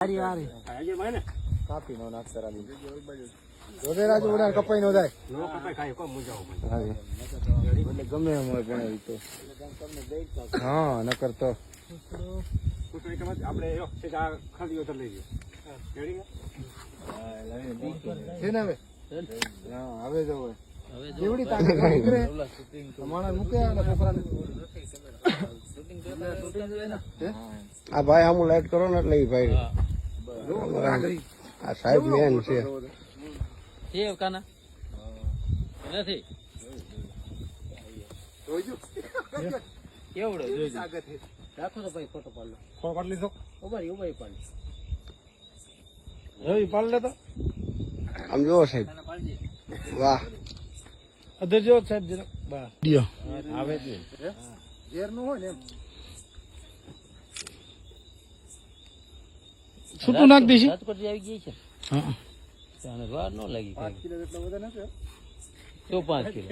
કાપી નો નાખ કરાવી જોડે રાજ ઉડાર કપાઈ નો જાય નો કપાઈ ખાય કોમ મુજાવ એટલે ગમે એમ હોય પણ એ તો હા નકર તો કુસરી કે આપણે યો સીધા ખાલી ઉતર લઈ ગયો રેડી છે ને હવે હા હવે જો હવે જેવડી તાકાત નીકળે તમારા મૂકે અને છોકરાને આ ભાઈ આમ લાઈટ કરો ને એટલે ભાઈ આ સાહેબ મેન છે કાના નથી કેવડો જોઈજો રાખો તો ભાઈ ફોટો પાડ લો ફોન પાડ લીધો ઉભાઈ પાડ જોઈ પાડ લે તો આમ જોવો સાહેબ વાહ અધર જો સાહેબ જરા બસ દિયો આવે છે ઝેર નું હોય ને એમ છૂટું નાખ દેશે રાજકોટ આવી ગઈ છે હા વાર ન લાગી 5 કિલો જેટલો વધારે નથી 5 કિલો